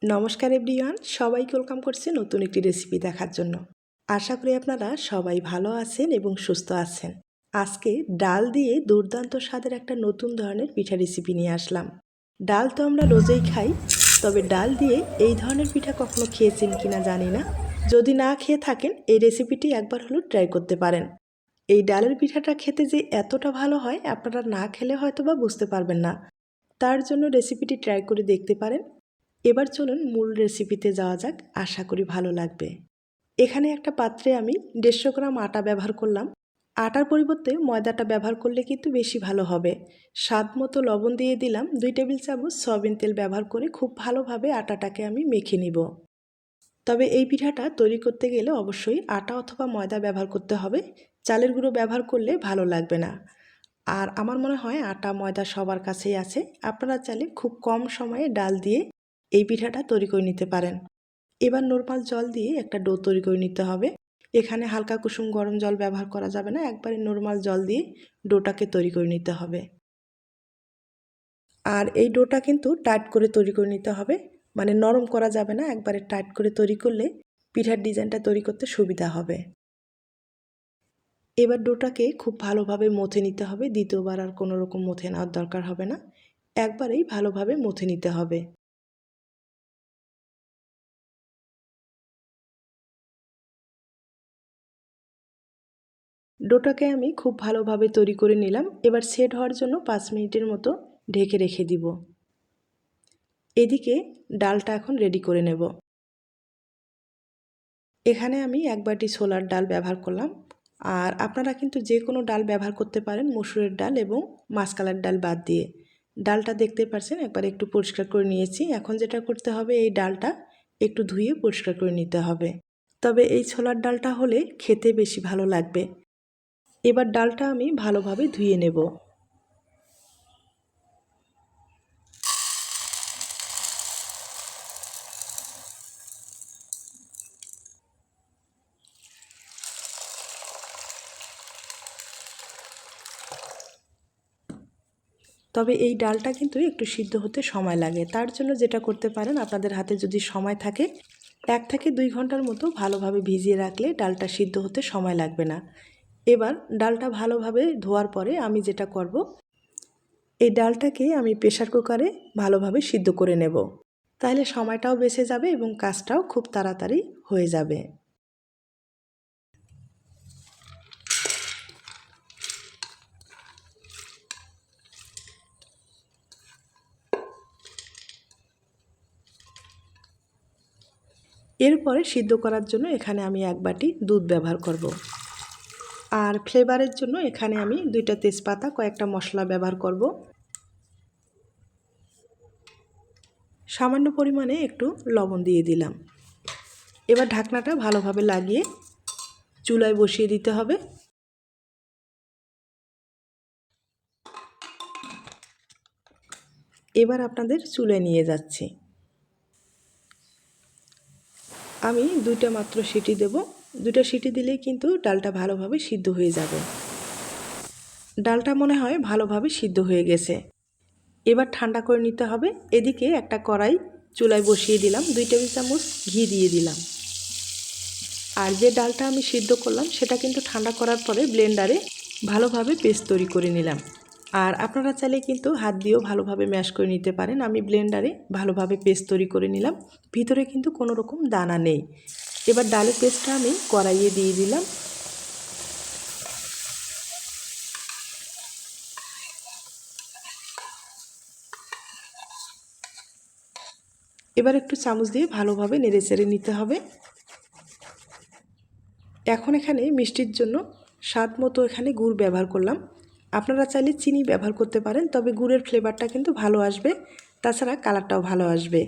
নমস্কার এভরিওয়ান, সবাইকে ওয়েলকাম করছি নতুন একটি রেসিপি দেখার জন্য। আশা করি আপনারা সবাই ভালো আছেন এবং সুস্থ আছেন। আজকে ডাল দিয়ে দুর্দান্ত স্বাদের একটা নতুন ধরনের পিঠা রেসিপি নিয়ে আসলাম। ডাল তো আমরা রোজই খাই, তবে ডাল দিয়ে এই ধরনের পিঠা কখনো খেয়েছেন কিনা জানি না। যদি না খেয়ে থাকেন, এই রেসিপিটি একবার হলেও ট্রাই করতে পারেন। এই ডালের পিঠাটা খেতে যে এতটা ভালো হয়, আপনারা না খেলে হয়তো বা বুঝতে পারবেন না। তার জন্য রেসিপিটি ট্রাই করে দেখতে পারেন। এবার চলুন মূল রেসিপিতে যাওয়া যাক, আশা করি ভালো লাগবে। এখানে একটা পাত্রে আমি 150 গ্রাম আটা ব্যবহার করলাম। আটার পরিবর্তে ময়দাটা ব্যবহার করলে কিন্তু বেশি ভালো হবে। স্বাদ মতো লবণ দিয়ে দিলাম। 2 টেবিল চামচ সয়াবিন তেল ব্যবহার করে খুব ভালোভাবে আটাটাকে আমি মেখে নিব। তবে এই পিঠাটা তৈরি করতে গেলে অবশ্যই আটা অথবা ময়দা ব্যবহার করতে হবে। চালের গুঁড়ো ব্যবহার করলে ভালো লাগবে না। আর আমার মনে হয় আটা ময়দা সবার কাছেই আছে। আপনারা চাইলে খুব কম সময়ে ডাল দিয়ে এই পিঠাটা তৈরি করে নিতে পারেন। এবার নরমাল জল দিয়ে একটা ডো তৈরি করে নিতে হবে। এখানে হালকা কুসুম গরম জল ব্যবহার করা যাবে না, একবারে নরমাল জল দিয়ে ডোটাকে তৈরি করে নিতে হবে। আর এই ডোটা কিন্তু টাইট করে তৈরি করে নিতে হবে, মানে নরম করা যাবে না, একবারে টাইট করে তৈরি করলে পিঠার ডিজাইনটা তৈরি করতে সুবিধা হবে। এবার ডোটাকে খুব ভালোভাবে মথে নিতে হবে। দ্বিতীয়বার আর কোনো রকম মথে নেওয়ার দরকার হবে না, একবারেই ভালোভাবে মথে নিতে হবে। ডোটাকে আমি খুব ভালোভাবে তৈরি করে নিলাম। এবার সেট হওয়ার জন্য 5 মিনিটের মতো ঢেকে রেখে দিব। এদিকে ডালটা এখন রেডি করে নেব। এখানে আমি 1 বাটি ছোলার ডাল ব্যবহার করলাম। আর আপনারা কিন্তু যে কোনো ডাল ব্যবহার করতে পারেন, মসুরের ডাল এবং মাসকলাইর ডাল বাদ দিয়ে। ডালটা দেখতে পাচ্ছেন একবার একটু পরিষ্কার করে নিয়েছি। এখন যেটা করতে হবে, এই ডালটা একটু ধুয়ে পরিষ্কার করে নিতে হবে। তবে এই ছোলার ডালটা হলে খেতে বেশি ভালো লাগবে। এবার ডালটা আমি ভালোভাবে ধুয়ে নেব। তবে এই ডালটা কিন্তু একটু সিদ্ধ হতে সময় লাগে। তার জন্য যেটা করতে পারেন, আপনাদের হাতে যদি সময় থাকে 1 থেকে 2 ঘন্টার মতো ভালোভাবে ভিজিয়ে রাখলে ডালটা সিদ্ধ হতে সময় লাগবে না। এবার ডালটা ভালোভাবে ধোয়ার পরে আমি যেটা করব, এই ডালটাকে আমি প্রেসার কুকারে ভালোভাবে সিদ্ধ করে নেব। তাহলে সময়টাও বেঁচে যাবে এবং কাজটাও খুব তাড়াতাড়ি হয়ে যাবে। এরপরে সিদ্ধ করার জন্য এখানে আমি 1 বাটি দুধ ব্যবহার করব। আর ফ্লেভারের জন্য এখানে আমি 2টা তেজপাতা, কয়েকটা মশলা ব্যবহার করব। সামান্য পরিমাণে একটু লবণ দিয়ে দিলাম। এবার ঢাকনাটা ভালোভাবে লাগিয়ে চুলায় বসিয়ে দিতে হবে। এবার আপনাদের চুলায় নিয়ে যাচ্ছি। আমি 2টা মাত্র সিটি দেব। 2টা সিটি দিলেই কিন্তু ডালটা ভালোভাবে সিদ্ধ হয়ে যাবে। ডালটা মনে হয় ভালোভাবে সিদ্ধ হয়ে গেছে। এবার ঠান্ডা করে নিতে হবে। এদিকে একটা কড়াই চুলায় বসিয়ে দিলাম। 2 টেবিল চামচ ঘি দিয়ে দিলাম। আর যে ডালটা আমি সিদ্ধ করলাম সেটা কিন্তু ঠান্ডা করার পরে ব্লেন্ডারে ভালোভাবে পেস্ট তৈরি করে নিলাম। আর আপনারা চাইলে কিন্তু হাত দিয়েও ভালোভাবে ম্যাশ করে নিতে পারেন। আমি ব্লেন্ডারে ভালোভাবে পেস্ট তৈরি করে নিলাম। ভিতরে কিন্তু কোনো রকম দানা নেই। এবার ডালের পেস্টটা আমি কড়াইয়ে দিয়ে দিলাম। এবার একটু চামচ দিয়ে ভালোভাবে নেড়েচেড়ে নিতে হবে। এখন এখানে মিষ্টির জন্য স্বাদ মতো এখানে গুড় ব্যবহার করলাম। আপনারা চাইলে চিনি ব্যবহার করতে পারেন, তবে গুড়ের ফ্লেভারটা কিন্তু ভালো আসবে, তাছাড়া কালারটাও ভালো আসবে।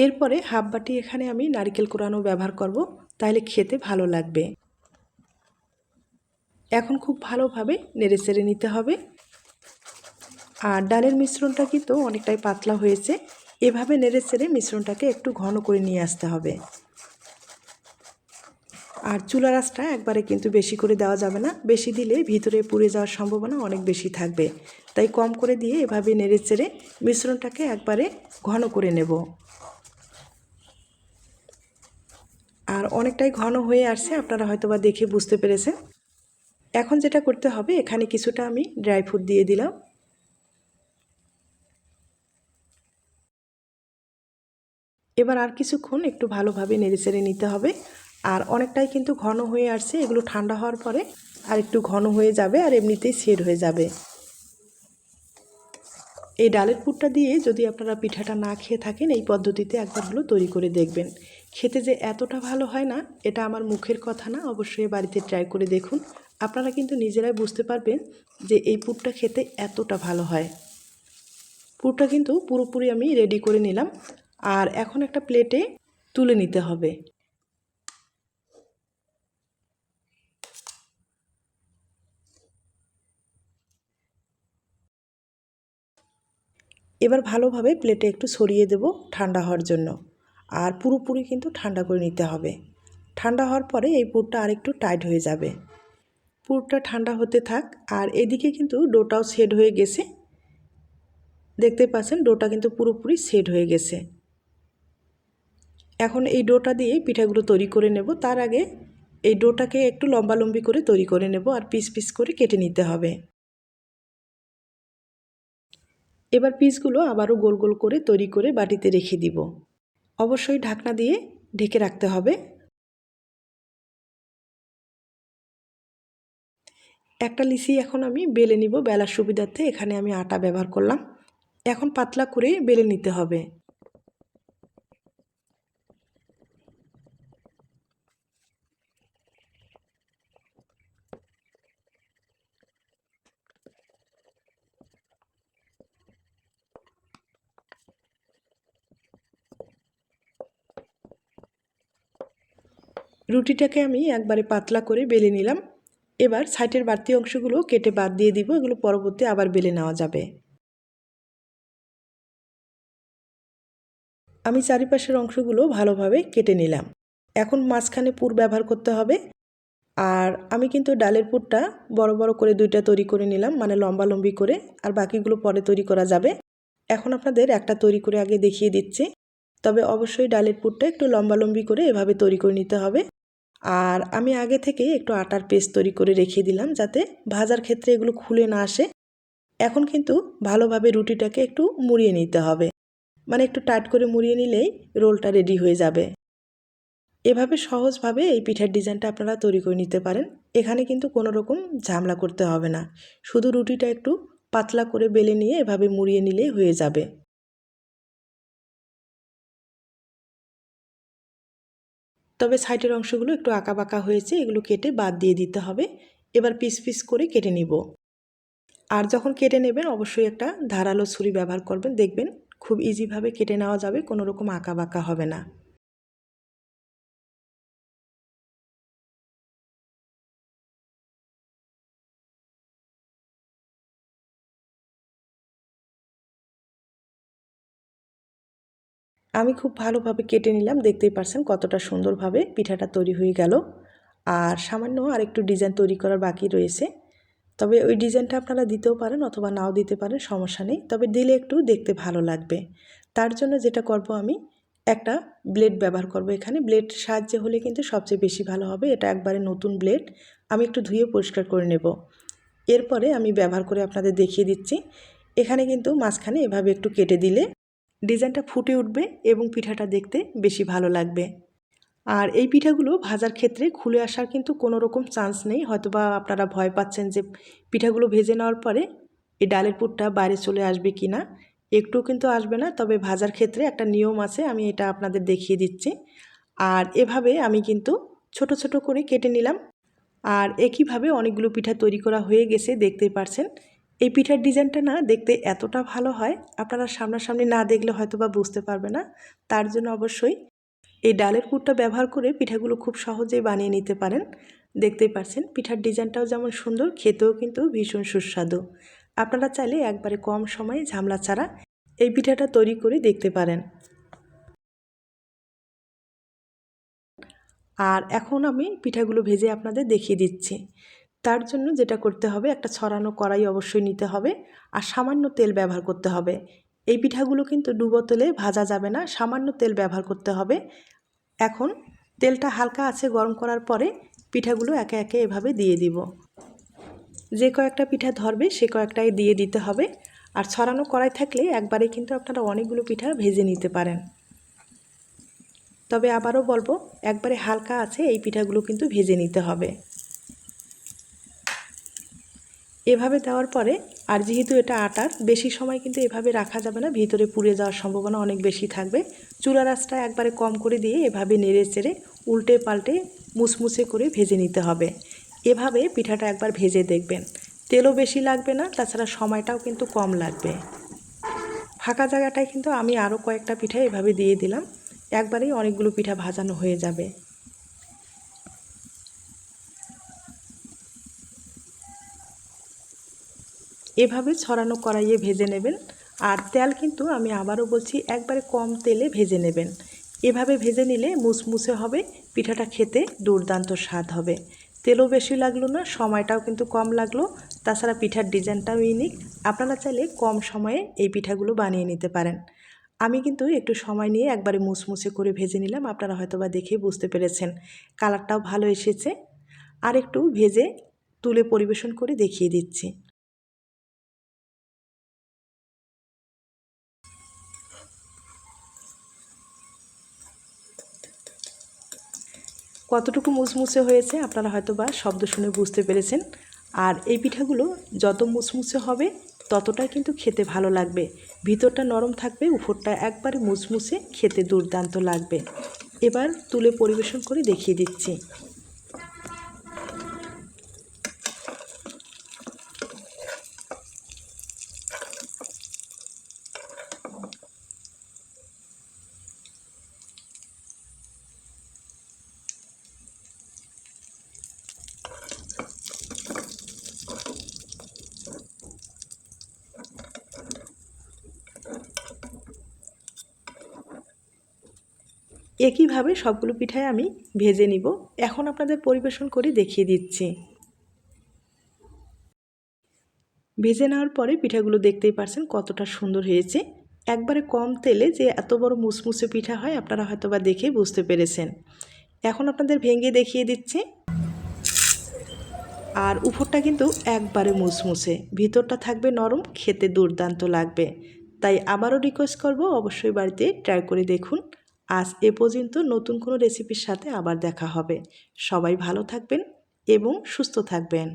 এরপরে হাফ বাটি এখানে আমি নারকেল কোড়ানো ব্যবহার করব, তাহলে খেতে ভালো লাগবে। এখন খুব ভালোভাবে নেড়েচেড়ে নিতে হবে। আর ডালের মিশ্রণটা কিন্তু অনেকটাই পাতলা হয়েছে। এভাবে নেড়েচেড়ে মিশ্রণটাকে একটু ঘন করে নিয়ে আসতে হবে। আর চুলার আঁচটা একবারে কিন্তু বেশি করে দেওয়া যাবে না, বেশি দিলে ভিতরে পুড়ে যাওয়ার সম্ভাবনা অনেক বেশি থাকবে। তাই কম করে দিয়ে এভাবে নেড়েচেড়ে মিশ্রণটাকে একবারে ঘন করে নেব। আর অনেকটাই ঘন হয়ে আসছে, আপনারা হয়তোবা দেখে বুঝতে পেরেছেন। এখন যেটা করতে হবে, এখানে কিছুটা আমি ড্রাই ফ্রুট দিয়ে দিলাম। এবার আর কিছুক্ষণ একটু ভালোভাবে নেড়েচেড়ে নিতে হবে। আর অনেকটাই কিন্তু ঘন হয়ে আসছে, এগুলো ঠান্ডা হওয়ার পরে আর একটু ঘন হয়ে যাবে আর এমনিতেই সেট হয়ে যাবে। এই ডালের পুরটা দিয়ে যদি আপনারা পিঠাটা না খেয়ে থাকেন, এই পদ্ধতিতে একবার হলো তৈরি করে দেখবেন। খেতে যে এতটা ভালো হয় না, এটা আমার মুখের কথা না, অবশ্যই বাড়িতে ট্রাই করে দেখুন। আপনারা কিন্তু নিজেরাই বুঝতে পারবেন যে এই পুরটা খেতে এতটা ভালো হয়। পুরটা কিন্তু পুরোপুরি আমি রেডি করে নিলাম। আর এখন একটা প্লেটে তুলে নিতে হবে। এবার ভালোভাবে প্লেটে একটু ছড়িয়ে দেব ঠান্ডা হওয়ার জন্য। আর পুরোপুরি কিন্তু ঠান্ডা করে নিতে হবে। ঠান্ডা হওয়ার পরে এই পুরটা আরেকটু টাইট হয়ে যাবে। পুরটা ঠান্ডা হতে থাক। আর এদিকে কিন্তু ডোটাও সেট হয়ে গেছে। দেখতে পাচ্ছেন ডোটা কিন্তু পুরোপুরি সেট হয়ে গেছে। এখন এই ডোটা দিয়ে পিঠাগুলো তৈরি করে নেব। তার আগে এই ডোটাকে একটু লম্বালম্বি করে তৈরি করে নেব আর পিস পিস করে কেটে নিতে হবে। এবার পিসগুলো আবারও গোল গোল করে তৈরি করে বাটিতে রেখে দিব। অবশ্যই ঢাকনা দিয়ে ঢেকে রাখতে হবে। একটা লিচি এখন আমি বেলে নিব বেলার সুবিধার্থে। এখানে আমি আটা ব্যবহার করলাম। এখন পাতলা করে বেলে নিতে হবে। রুটিটাকে আমি একবারে পাতলা করে বেলে নিলাম। এবার সাইডের বাড়তি অংশগুলো কেটে বাদ দিয়ে দিব, এগুলো পরবর্তী আবার বেলে নেওয়া যাবে। আমি চারিপাশের অংশগুলো ভালোভাবে কেটে নিলাম। এখন মাঝখানে পুর ব্যবহার করতে হবে। আর আমি কিন্তু ডালের পুরটা বড় বড় করে দুইটা তৈরি করে নিলাম, মানে লম্বালম্বি করে। আর বাকিগুলো পরে তৈরি করা যাবে। এখন আপনাদের একটা তৈরি করে আগে দেখিয়ে দিচ্ছি। তবে অবশ্যই ডালের পুরটা একটু লম্বালম্বি করে এভাবে তৈরি করে নিতে হবে। আর আমি আগে থেকে একটু আটার পেস্ট তৈরি করে রেখে দিলাম, যাতে ভাজার ক্ষেত্রে এগুলো খুলে না আসে। এখন কিন্তু ভালোভাবে রুটিটাকে একটু মুড়িয়ে নিতে হবে, মানে একটু টাইট করে মুড়িয়ে নিলেই রোলটা রেডি হয়ে যাবে। এভাবে সহজভাবে এই পিঠার ডিজাইনটা আপনারা তৈরি করে নিতে পারেন। এখানে কিন্তু কোনো রকম ঝামেলা করতে হবে না, শুধু রুটিটা একটু পাতলা করে বেলে নিয়ে এভাবে মুড়িয়ে নিলেই হয়ে যাবে। তবে সাইডের অংশগুলো একটু আঁকাবাঁকা হয়েছে, এগুলো কেটে বাদ দিয়ে দিতে হবে। এবার পিস পিস করে কেটে নিব। আর যখন কেটে নেবেন অবশ্যই একটা ধারালো ছুরি ব্যবহার করবেন, দেখবেন খুব ইজিভাবে কেটে নেওয়া যাবে, কোনো রকম আঁকাবাঁকা হবে না। আমি খুব ভালোভাবে কেটে নিলাম, দেখতেই পারছেন কতটা সুন্দরভাবে পিঠাটা তৈরি হয়ে গেল। আর সামান্য আরেকটু ডিজাইন তৈরি করার বাকি রয়েছে। তবে ওই ডিজাইনটা আপনারা দিতেও পারেন অথবা নাও দিতে পারেন, সমস্যা নেই। তবে দিলে একটু দেখতে ভালো লাগবে। তার জন্য যেটা করব, আমি একটা ব্লেড ব্যবহার করব। এখানে ব্লেড সাহায্যে হলে কিন্তু সবচেয়ে বেশি ভালো হবে। এটা একবারে নতুন ব্লেড, আমি একটু ধুয়ে পরিষ্কার করে নেব। এরপরে আমি ব্যবহার করে আপনাদের দেখিয়ে দিচ্ছি। এখানে কিন্তু মাঝখানে এভাবে একটু কেটে দিলে ডিজাইনটা ফুটে উঠবে এবং পিঠাটা দেখতে বেশি ভালো লাগবে। আর এই পিঠাগুলো ভাজার ক্ষেত্রে খুলে আসার কিন্তু কোনো রকম চান্স নেই। হয়তোবা আপনারা ভয় পাচ্ছেন যে পিঠাগুলো ভেজে নেওয়ার পরে এই ডালের পুরটা বাইরে চলে আসবে কি না। একটুও কিন্তু আসবে না। তবে ভাজার ক্ষেত্রে একটা নিয়ম আছে, আমি এটা আপনাদের দেখিয়ে দিচ্ছি। আর এভাবে আমি কিন্তু ছোট ছোট করে কেটে নিলাম। আর একইভাবে অনেকগুলো পিঠা তৈরি করা হয়ে গেছে, দেখতেই পারছেন। এই পিঠার ডিজাইনটা না দেখতে এতটা ভালো হয়, আপনারা সামনাসামনি না দেখলে হয়তোবা বুঝতে পারবে না। তার জন্য অবশ্যই এই ডালের পুরটা ব্যবহার করে পিঠাগুলো খুব সহজেই বানিয়ে নিতে পারেন। দেখতেই পাচ্ছেন পিঠার ডিজাইনটাও যেমন সুন্দর, খেতেও কিন্তু ভীষণ সুস্বাদু। আপনারা চাইলে একবারে কম সময়ে ঝামেলা ছাড়া এই পিঠাটা তৈরি করে দেখতে পারেন। আর এখন আমি পিঠাগুলো ভেজে আপনাদের দেখিয়ে দিচ্ছি। তার জন্য যেটা করতে হবে, একটা ছড়ানো কড়াই অবশ্যই নিতে হবে আর সামান্য তেল ব্যবহার করতে হবে। এই পিঠাগুলো কিন্তু ডুবো তেলে ভাজা যাবে না, সামান্য তেল ব্যবহার করতে হবে। এখন তেলটা হালকা আছে গরম করার পরে পিঠাগুলো একে একে এভাবে দিয়ে দিব। যে কয়েকটা পিঠা ধরবে সে কয়েকটাই দিয়ে দিতে হবে। আর ছড়ানো কড়াই থাকলে একবারে কিন্তু আপনারা অনেকগুলো পিঠা ভেজে নিতে পারেন। তবে আবারও বলবো, একবারে হালকা আছে এই পিঠাগুলো কিন্তু ভেজে নিতে হবে। এভাবে দেওয়ার পরে, আর যেহেতু এটা আটার, বেশি সময় কিন্তু এভাবে রাখা যাবে না, ভিতরে পুড়ে যাওয়ার সম্ভাবনা অনেক বেশি থাকবে। চুলার আঁচটা একবারে কম করে দিয়ে এভাবে নেড়ে চেড়ে উল্টে পাল্টে মুসমুসে করে ভেজে নিতে হবে। এভাবে পিঠাটা একবার ভেজে দেখবেন, তেলও বেশি লাগবে না, তাছাড়া সময়টাও কিন্তু কম লাগবে। ফাঁকা জায়গাটায় কিন্তু আমি আরও কয়েকটা পিঠা এভাবে দিয়ে দিলাম, একবারেই অনেকগুলো পিঠা ভাজানো হয়ে যাবে। এভাবে ছড়ানো কড়াইয়ে ভেজে নেবেন। আর তেল কিন্তু আমি আবারও বলছি, একবারে কম তেলে ভেজে নেবেন। এভাবে ভেজে নিলে মুসমুসে হবে, পিঠাটা খেতে দুর্দান্ত স্বাদ হবে। তেলও বেশি লাগলো না, সময়টাও কিন্তু কম লাগলো, তাছাড়া পিঠার ডিজাইনটাও ইউনিক। আপনারা চাইলে কম সময়ে এই পিঠাগুলো বানিয়ে নিতে পারেন। আমি কিন্তু একটু সময় নিয়ে একবারে মুসমুসে করে ভেজে নিলাম, আপনারা হয়তো বা দেখেই বুঝতে পেরেছেন। কালারটাও ভালো এসেছে। আর একটু ভেজে তুলে পরিবেশন করে দেখিয়ে দিচ্ছি। কতটুকু মুসমুসে হয়েছে আপনারা হয়তো বা শব্দ শুনে বুঝতে পেরেছেন। আর এই পিঠাগুলো যত মুসমুসে হবে ততটাই কিন্তু খেতে ভালো লাগবে। ভিতরটা নরম থাকবে, উপরটা একবারে মুসমুসে, খেতে দুর্দান্ত লাগবে। এবার তুলে পরিবেশন করে দেখিয়ে দিচ্ছি। একইভাবে সবগুলো পিঠাই আমি ভেজে নিব। এখন আপনাদের পরিবেশন করে দেখিয়ে দিচ্ছি। ভেজে নেওয়ার পরে পিঠাগুলো দেখতেই পারছেন কতটা সুন্দর হয়েছে। একবারে কম তেলে যে এত বড় মুসমুসে পিঠা হয় আপনারা হয়তো বা দেখে বুঝতে পেরেছেন। এখন আপনাদের ভেঙে দেখিয়ে দিচ্ছি। আর উপরটা কিন্তু একবারে মুসমুসে, ভিতরটা থাকবে নরম, খেতে দুর্দান্ত লাগবে। তাই আবারও রিকোয়েস্ট করব, অবশ্যই বাড়িতে ট্রাই করে দেখুন। আজ এ পর্যন্ত, নতুন কোনো রেসিপির সাথে আবার দেখা হবে। সবাই ভালো থাকবেন এবং সুস্থ থাকবেন।